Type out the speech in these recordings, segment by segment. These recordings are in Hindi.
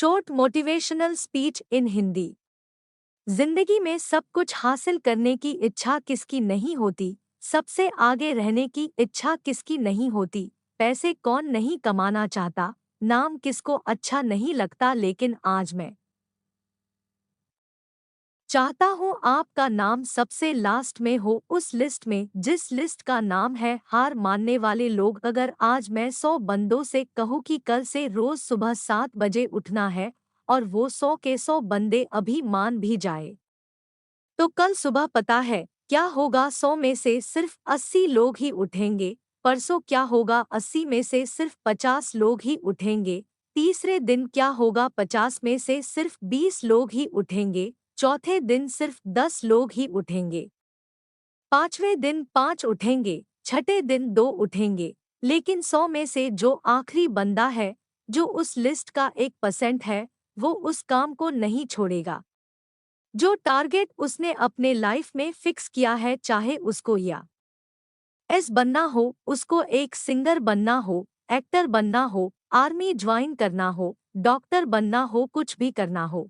Short motivational speech in Hindi. जिंदगी में सब कुछ हासिल करने की इच्छा किसकी नहीं होती, सबसे आगे रहने की इच्छा किसकी नहीं होती, पैसे कौन नहीं कमाना चाहता, नाम किसको अच्छा नहीं लगता, लेकिन आज मैं चाहता हूँ आपका नाम सबसे लास्ट में हो उस लिस्ट में, जिस लिस्ट का नाम है हार मानने वाले लोग। अगर आज मैं 100 बंदों से कहूँ कि कल से रोज सुबह 7 बजे उठना है और वो 100 के 100 बंदे अभी मान भी जाए, तो कल सुबह पता है क्या होगा? 100 में से सिर्फ 80 लोग ही उठेंगे। परसों क्या होगा? 80 में से सिर्फ 50 लोग ही उठेंगे। तीसरे दिन क्या होगा? 50 में से सिर्फ 20 लोग ही उठेंगे। चौथे दिन सिर्फ 10 लोग ही उठेंगे। पांचवें दिन 5 उठेंगे। छठे दिन 2 उठेंगे। लेकिन 100 में से जो आखिरी बंदा है, जो उस लिस्ट का 1% है, वो उस काम को नहीं छोड़ेगा जो टारगेट उसने अपने लाइफ में फिक्स किया है। चाहे उसको या एस बनना हो, उसको एक सिंगर बनना हो, एक्टर बनना हो, आर्मी ज्वाइन करना हो, डॉक्टर बनना हो, कुछ भी करना हो,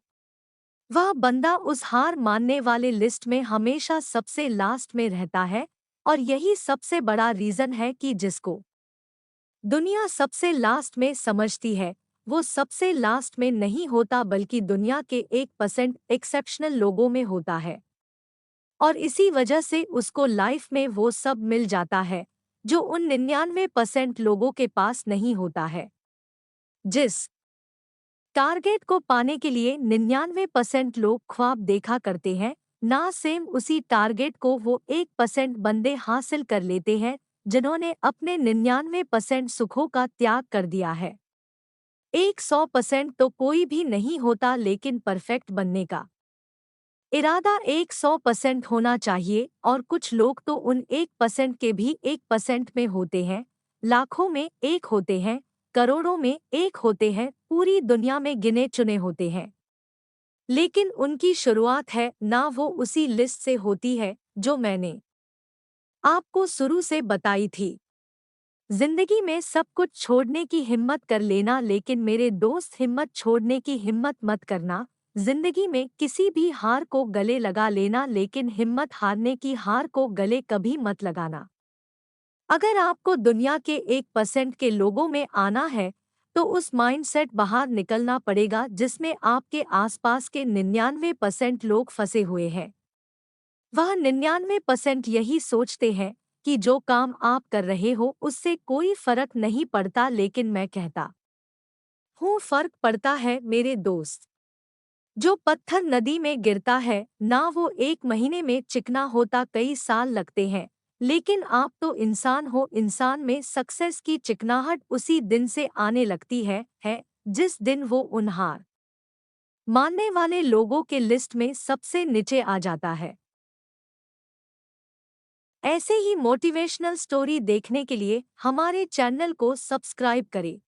वह बंदा उस हार मानने वाले लिस्ट में हमेशा सबसे लास्ट में रहता है। और यही सबसे बड़ा रीजन है कि जिसको दुनिया सबसे लास्ट में समझती है, वो सबसे लास्ट में नहीं होता, बल्कि दुनिया के 1% एक्सेप्शनल लोगों में होता है। और इसी वजह से उसको लाइफ में वो सब मिल जाता है जो उन 99% लोगों के पास नहीं होता है। जिस टारगेट को पाने के लिए 99% लोग ख्वाब देखा करते हैं, ना सेम उसी टारगेट को वो 1% बंदे हासिल कर लेते हैं जिन्होंने अपने 99% सुखों का त्याग कर दिया है। 100% तो कोई भी नहीं होता, लेकिन परफेक्ट बनने का इरादा 100% होना चाहिए। और कुछ लोग तो उन 1% के भी 1% में होते हैं, लाखों में एक होते हैं, करोड़ों में एक होते हैं, पूरी दुनिया में गिने चुने होते हैं, लेकिन उनकी शुरुआत है ना वो उसी लिस्ट से होती है जो मैंने आपको शुरू से बताई थी। जिंदगी में सब कुछ छोड़ने की हिम्मत कर लेना, लेकिन मेरे दोस्त हिम्मत छोड़ने की हिम्मत मत करना। जिंदगी में किसी भी हार को गले लगा लेना, लेकिन हिम्मत हारने की हार को गले कभी मत लगाना। अगर आपको दुनिया के 1% के लोगों में आना है, तो उस माइंडसेट बाहर निकलना पड़ेगा जिसमें आपके आसपास के 99% लोग फंसे हुए हैं। वह 99% यही सोचते हैं कि जो काम आप कर रहे हो उससे कोई फर्क नहीं पड़ता, लेकिन मैं कहता हूँ फर्क पड़ता है मेरे दोस्त। जो पत्थर नदी में गिरता है ना, वो 1 महीने में चिकना होता, कई साल लगते हैं। लेकिन आप तो इंसान हो, इंसान में सक्सेस की चिकनाहट उसी दिन से आने लगती है जिस दिन वो उन हार मानने वाले लोगों के लिस्ट में सबसे नीचे आ जाता है। ऐसे ही मोटिवेशनल स्टोरी देखने के लिए हमारे चैनल को सब्सक्राइब करें।